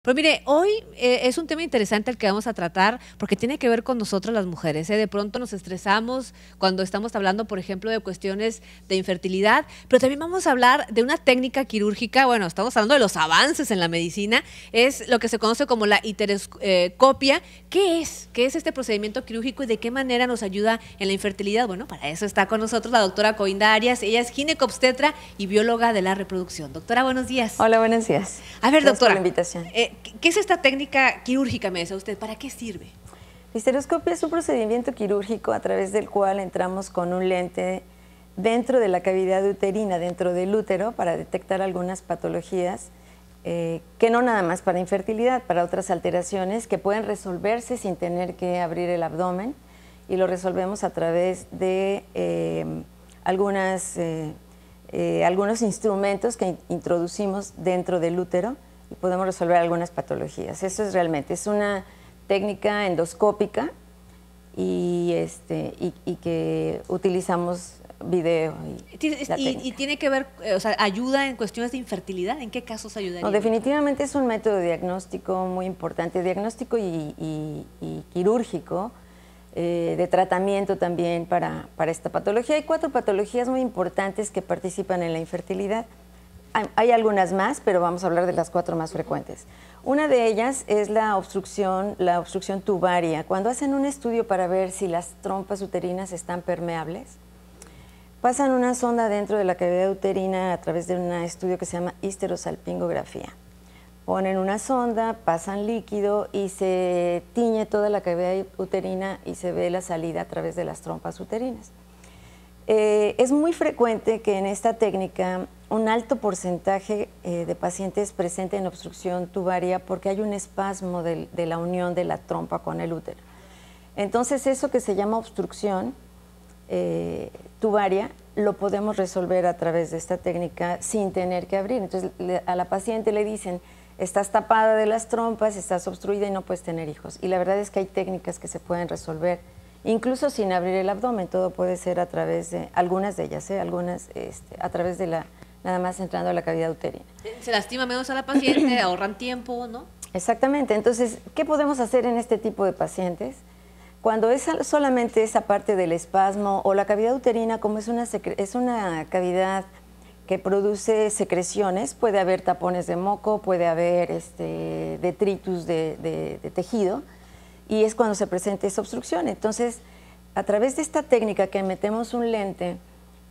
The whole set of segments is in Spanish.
Pues mire, hoy es un tema interesante el que vamos a tratar porque tiene que ver con nosotras las mujeres. De pronto nos estresamos cuando estamos hablando, por ejemplo, de cuestiones de infertilidad, pero también vamos a hablar de una técnica quirúrgica. Bueno, estamos hablando de los avances en la medicina. Es lo que se conoce como la histeroscopia. ¿Qué es? ¿Qué es este procedimiento quirúrgico y de qué manera nos ayuda en la infertilidad? Bueno, para eso está con nosotros la doctora Coinda Arias. Ella es ginecobstetra y bióloga de la reproducción. Doctora, buenos días. Hola, buenos días. A ver, Gracias doctora, por la invitación. ¿Qué es esta técnica quirúrgica, me dice usted? ¿Para qué sirve? La histeroscopia es un procedimiento quirúrgico a través del cual entramos con un lente dentro de la cavidad uterina, dentro del útero, para detectar algunas patologías, que no nada más para infertilidad, para otras alteraciones que pueden resolverse sin tener que abrir el abdomen, y lo resolvemos a través de algunos instrumentos que introducimos dentro del útero y podemos resolver algunas patologías. Eso es realmente, es una técnica endoscópica y que utilizamos video. Y tiene que ver, o sea, ayuda en cuestiones de infertilidad. ¿En qué casos ayudaría? No, definitivamente es un método diagnóstico muy importante, diagnóstico y quirúrgico, de tratamiento también para esta patología. Hay 4 patologías muy importantes que participan en la infertilidad. Hay algunas más, pero vamos a hablar de las 4 más frecuentes. Una de ellas es la obstrucción tubaria. Cuando hacen un estudio para ver si las trompas uterinas están permeables, pasan una sonda dentro de la cavidad uterina a través de un estudio que se llama histerosalpingografía. Ponen una sonda, pasan líquido y se tiñe toda la cavidad uterina y se ve la salida a través de las trompas uterinas. Es muy frecuente que en esta técnica un alto porcentaje de pacientes presenten obstrucción tubaria porque hay un espasmo de la unión de la trompa con el útero. Entonces eso que se llama obstrucción tubaria lo podemos resolver a través de esta técnica sin tener que abrir. Entonces a la paciente le dicen: estás tapada de las trompas, estás obstruida y no puedes tener hijos. Y la verdad es que hay técnicas que se pueden resolver incluso sin abrir el abdomen. Todo puede ser a través de, algunas de ellas, algunas a través de nada más entrando a la cavidad uterina. Se lastima menos a la paciente, ahorran tiempo, ¿no? Exactamente. Entonces, ¿qué podemos hacer en este tipo de pacientes? Cuando es solamente esa parte del espasmo o la cavidad uterina, como es una cavidad que produce secreciones, puede haber tapones de moco, puede haber detritus de tejido, y es cuando se presenta esa obstrucción. Entonces, a través de esta técnica que metemos un lente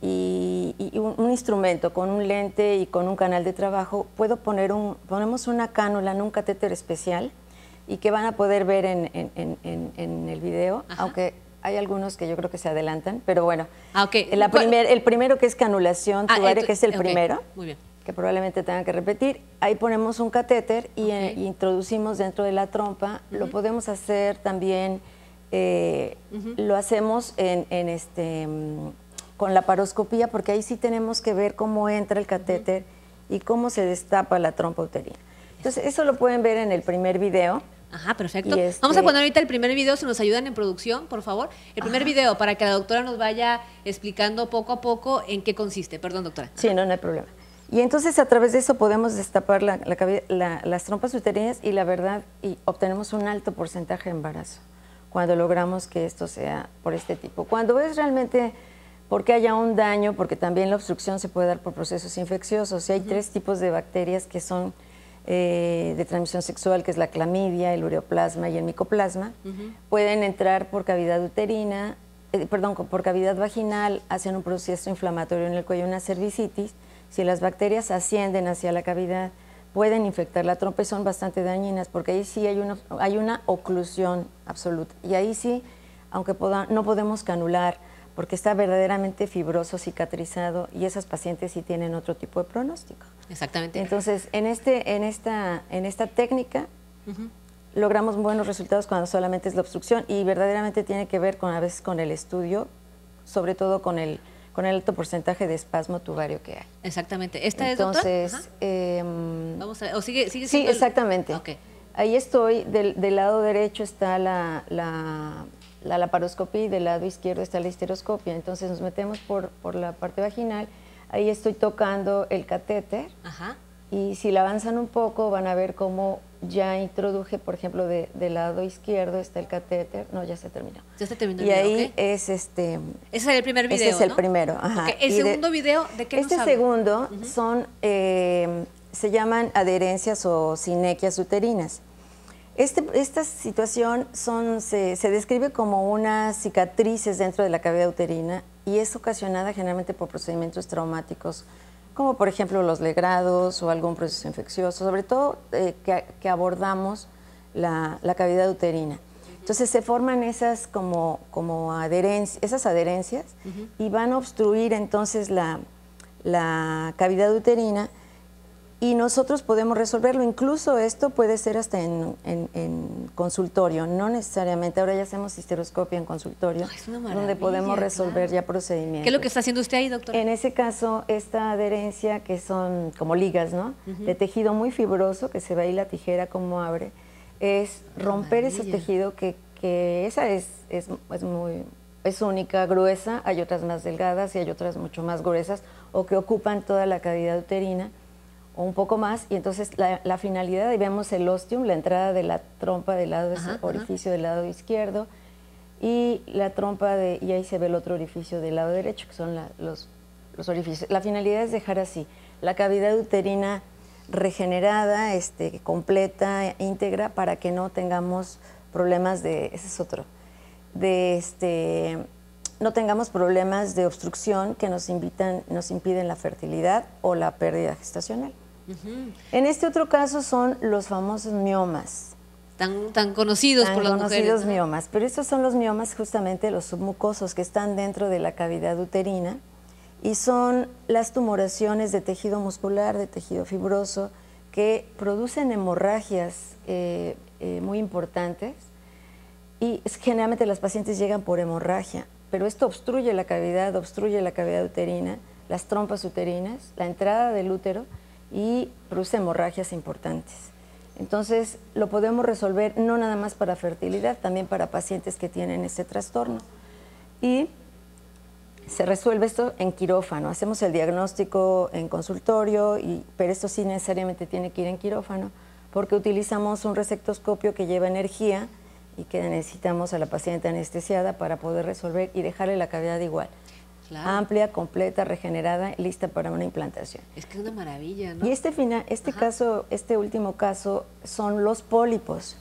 y un instrumento con un lente y con un canal de trabajo, ponemos una cánula en un catéter especial y que van a poder ver en el video. Ajá. Aunque hay algunos que yo creo que se adelantan, pero bueno. Okay. El primero, que es canulación tubaria, que es el primero, muy bien, que probablemente tengan que repetir. Ahí ponemos un catéter y introducimos dentro de la trompa. Lo podemos hacer también, lo hacemos con la paroscopía, porque ahí sí tenemos que ver cómo entra el catéter y cómo se destapa la trompa uterina. Entonces, eso lo pueden ver en el primer video. Ajá, perfecto. Vamos a poner ahorita el primer video, si nos ayudan en producción, por favor. El primer video, para que la doctora nos vaya explicando poco a poco en qué consiste. Perdón, doctora. Sí, no hay problema. Y entonces a través de eso podemos destapar las trompas uterinas y la verdad, obtenemos un alto porcentaje de embarazo cuando logramos que esto sea por este tipo. Cuando es realmente porque haya un daño, porque también la obstrucción se puede dar por procesos infecciosos. Y hay 3 tipos de bacterias que son de transmisión sexual, que es la clamidia, el ureoplasma y el micoplasma. Pueden entrar por cavidad uterina, por cavidad vaginal, hacen un proceso inflamatorio en el cuello, una cervicitis. Si las bacterias ascienden hacia la cavidad, pueden infectar la trompa y son bastante dañinas, porque ahí sí hay una oclusión absoluta. Y ahí sí, aunque no podemos canular, porque está verdaderamente fibroso, cicatrizado, y esas pacientes sí tienen otro tipo de pronóstico. Exactamente. Entonces, en esta técnica logramos buenos resultados cuando solamente es la obstrucción, y verdaderamente tiene que ver a veces con el estudio, sobre todo con el alto porcentaje de espasmo tubario que hay. Exactamente. ¿Esta Entonces, es, doctora? Vamos a ver. ¿O sigue sí, exactamente. Okay. Ahí estoy, del lado derecho está la laparoscopía y del lado izquierdo está la histeroscopia. Entonces nos metemos por la parte vaginal, ahí estoy tocando el catéter. Ajá. Y si la avanzan un poco van a ver cómo ya introduje, por ejemplo, del lado izquierdo está el catéter. No, ya se terminó. Ya se terminó. Y ahí okay. es Ese es el primer video, Este es el ¿no? primero, ajá. Okay. ¿El segundo video de qué nos habla? Este segundo son, se llaman adherencias o sinequias uterinas. Esta situación se describe como unas cicatrices dentro de la cavidad uterina y es ocasionada generalmente por procedimientos traumáticos, como por ejemplo los legrados o algún proceso infeccioso, sobre todo que abordamos la cavidad uterina. Entonces se forman esas esas adherencias y van a obstruir entonces la cavidad uterina y nosotros podemos resolverlo. Incluso esto puede ser hasta en consultorio, no necesariamente. Ahora ya hacemos histeroscopia en consultorio, donde podemos resolver ya procedimientos. ¿Qué es lo que está haciendo usted ahí, doctora? En ese caso, esta adherencia, que son como ligas, ¿no? De tejido muy fibroso, que se ve ahí la tijera como abre, es romper ese tejido que esa es única, gruesa. Hay otras más delgadas y hay otras mucho más gruesas o que ocupan toda la cavidad uterina o un poco más, y entonces la finalidad, ahí vemos el ostium, la entrada de la trompa del lado, ese orificio del lado izquierdo, y la trompa y ahí se ve el otro orificio del lado derecho, que son los orificios. La finalidad es dejar así la cavidad uterina regenerada, completa, íntegra, para que no tengamos problemas ese es otro, no tengamos problemas de obstrucción que nos impiden la fertilidad o la pérdida gestacional. En este otro caso son los famosos miomas. Tan conocidos por las mujeres. Conocidos miomas, pero estos son los miomas justamente los submucosos que están dentro de la cavidad uterina y son las tumoraciones de tejido muscular, de tejido fibroso, que producen hemorragias muy importantes y generalmente las pacientes llegan por hemorragia. Pero esto obstruye la cavidad uterina, las trompas uterinas, la entrada del útero y produce hemorragias importantes. Entonces, lo podemos resolver no nada más para fertilidad, también para pacientes que tienen ese trastorno. Y se resuelve esto en quirófano. Hacemos el diagnóstico en consultorio, pero esto sí necesariamente tiene que ir en quirófano porque utilizamos un resectoscopio que lleva energía y que necesitamos a la paciente anestesiada para poder resolver y dejarle la cavidad igual. Claro. Amplia, completa, regenerada, lista para una implantación. Es que es una maravilla, ¿no? Y este último caso son los pólipos.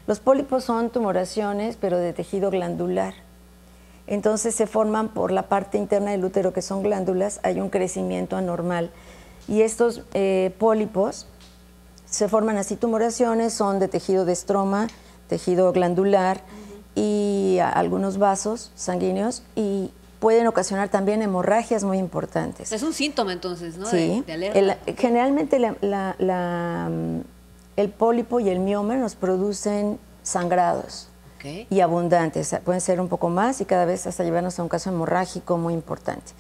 Los pólipos son tumoraciones, pero de tejido glandular. Entonces se forman por la parte interna del útero, que son glándulas, hay un crecimiento anormal. Y estos pólipos se forman así, tumoraciones, son de tejido de estroma, tejido glandular y algunos vasos sanguíneos y pueden ocasionar también hemorragias muy importantes. Es un síntoma entonces, ¿no? Sí. De alerta. Generalmente el pólipo y el mioma nos producen sangrados y abundantes. Pueden ser un poco más y cada vez hasta llevarnos a un caso hemorrágico muy importante.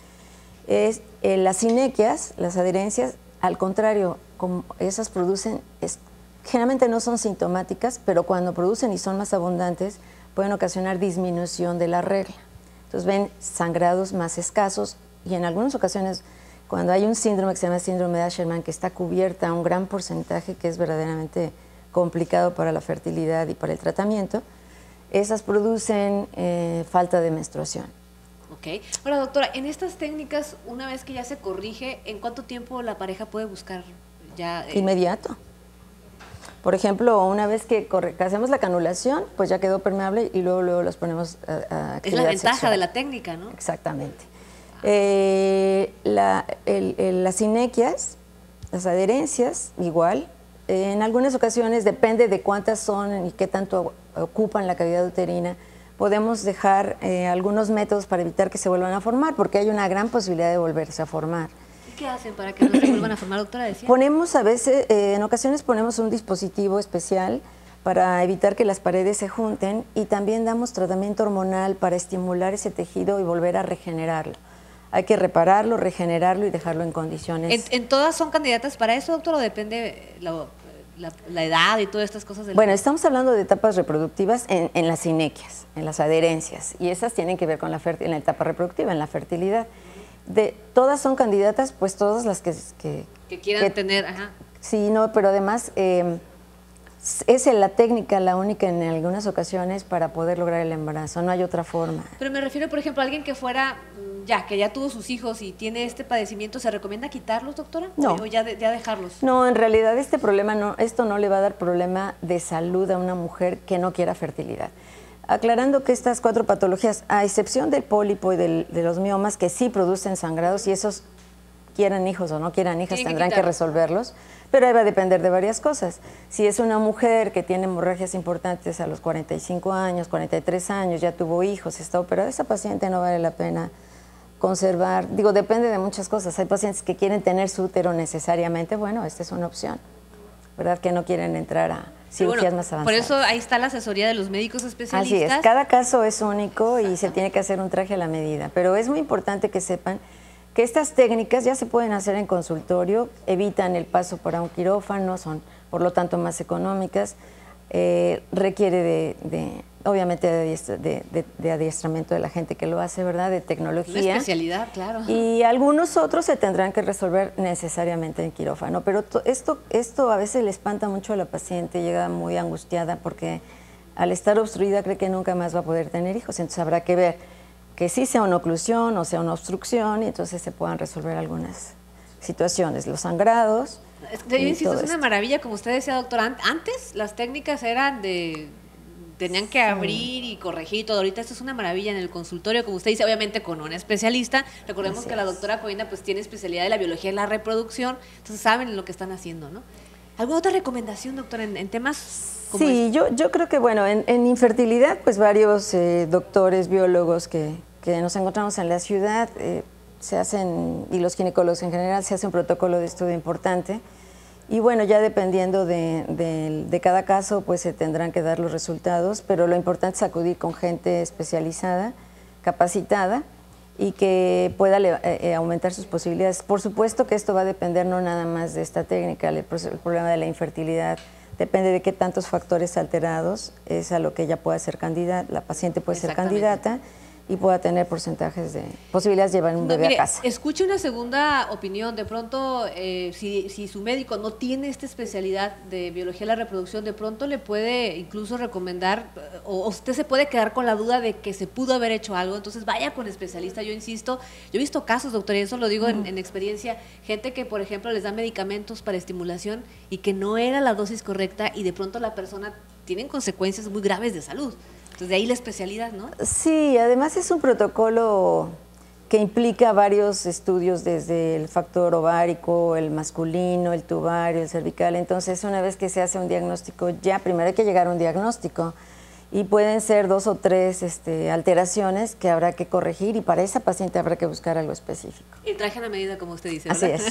Las sinequias, las adherencias, al contrario, como esas producen, generalmente no son sintomáticas, pero cuando producen y son más abundantes, pueden ocasionar disminución de la regla. Entonces ven sangrados más escasos y en algunas ocasiones, cuando hay un síndrome que se llama síndrome de Asherman, que está cubierta a un gran porcentaje, que es verdaderamente complicado para la fertilidad y para el tratamiento, esas producen falta de menstruación. Ok. Ahora, doctora, en estas técnicas, una vez que ya se corrige, ¿en cuánto tiempo la pareja puede buscar ya? Inmediato. Por ejemplo, una vez que hacemos la canulación, pues ya quedó permeable y luego los ponemos a actividad Es la ventaja sexual. de la técnica, ¿no? Exactamente. Las sinequias, las adherencias, igual. En algunas ocasiones, depende de cuántas son y qué tanto ocupan la cavidad uterina, podemos dejar algunos métodos para evitar que se vuelvan a formar, porque hay una gran posibilidad de volverse a formar. ¿Qué hacen para que no se vuelvan a formar, doctora? Decía. Ponemos a veces, en ocasiones ponemos un dispositivo especial para evitar que las paredes se junten y también damos tratamiento hormonal para estimular ese tejido y volver a regenerarlo. Hay que repararlo, regenerarlo y dejarlo en condiciones. ¿En todas son candidatas para eso, doctor, o depende la edad y todas estas cosas? Bueno, estamos hablando de etapas reproductivas en las sinequias, en las adherencias, y esas tienen que ver con en la etapa reproductiva, en la fertilidad. Todas son candidatas, pues todas las que quieran tener, ajá. Sí, no, pero además es la técnica la única en algunas ocasiones para poder lograr el embarazo, no hay otra forma. Pero me refiero, por ejemplo, a alguien que fuera, que ya tuvo sus hijos y tiene este padecimiento, ¿se recomienda quitarlos, doctora? No. ¿O ya dejarlos? No, en realidad esto no le va a dar problema de salud a una mujer que no quiera fertilidad. Aclarando que estas 4 patologías, a excepción del pólipo y de los miomas, que sí producen sangrados, y esos quieran hijos o no quieran hijas, tendrán que resolverlos, pero ahí va a depender de varias cosas. Si es una mujer que tiene hemorragias importantes a los 45 años, 43 años, ya tuvo hijos, está operada, esa paciente no vale la pena conservar. Digo, depende de muchas cosas. Hay pacientes que quieren tener su útero necesariamente, bueno, esta es una opción, ¿verdad? Que no quieren entrar a cirugías más avanzadas. Por eso ahí está la asesoría de los médicos especialistas. Así es, cada caso es único y se tiene que hacer un traje a la medida, pero es muy importante que sepan que estas técnicas ya se pueden hacer en consultorio, evitan el paso para un quirófano, son por lo tanto más económicas, requiere obviamente de adiestramiento de la gente que lo hace, ¿verdad? De tecnología. Una especialidad, claro. Y algunos otros se tendrán que resolver necesariamente en quirófano, pero esto a veces le espanta mucho a la paciente, llega muy angustiada porque al estar obstruida cree que nunca más va a poder tener hijos, entonces habrá que ver que sí sea una oclusión o sea una obstrucción y entonces se puedan resolver algunas situaciones, los sangrados. Yo insisto, es una maravilla, como usted decía, doctora, antes las técnicas eran tenían que abrir y corregir todo. Ahorita esto es una maravilla en el consultorio, como usted dice, obviamente con una especialista. Recordemos que la doctora Coinda pues tiene especialidad de la biología y la reproducción, entonces saben lo que están haciendo, ¿no? ¿Alguna otra recomendación, doctora, en temas como sí, yo creo que, bueno, en infertilidad, pues varios doctores, biólogos que nos encontramos en la ciudad, se hacen, y los ginecólogos en general, se hace un protocolo de estudio importante. Y bueno, ya dependiendo de cada caso, pues se tendrán que dar los resultados, pero lo importante es acudir con gente especializada, capacitada, y que pueda aumentar sus posibilidades. Por supuesto que esto va a depender no nada más de esta técnica, el problema de la infertilidad depende de qué tantos factores alterados es a lo que ella pueda ser candidata, la paciente puede ser candidata y pueda tener porcentajes de posibilidades de llevar un bebé a casa. Escuche una segunda opinión. De pronto, si su médico no tiene esta especialidad de biología de la reproducción, de pronto le puede incluso recomendar, o usted se puede quedar con la duda de que se pudo haber hecho algo, entonces vaya con especialista. Yo insisto, yo he visto casos, doctora, y eso lo digo en experiencia, gente que, por ejemplo, les da medicamentos para estimulación y que no era la dosis correcta y de pronto la persona tiene consecuencias muy graves de salud. Entonces, de ahí la especialidad, ¿no? Sí, además es un protocolo que implica varios estudios, desde el factor ovárico, el masculino, el tubario, el cervical. Entonces, una vez que se hace un diagnóstico, ya primero hay que llegar a un diagnóstico. Y pueden ser 2 o 3 alteraciones que habrá que corregir y para esa paciente habrá que buscar algo específico. Y traje a la medida, como usted dice, ¿verdad? Así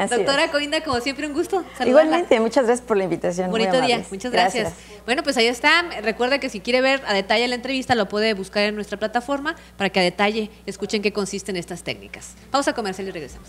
es. Doctora Coinda, como siempre, un gusto saludarla. Igualmente, muchas gracias por la invitación. Bonito día, muchas gracias. Bueno, pues ahí está. Recuerda que si quiere ver a detalle la entrevista, lo puede buscar en nuestra plataforma para que a detalle escuchen qué consisten estas técnicas. Pausa comercial y regresamos.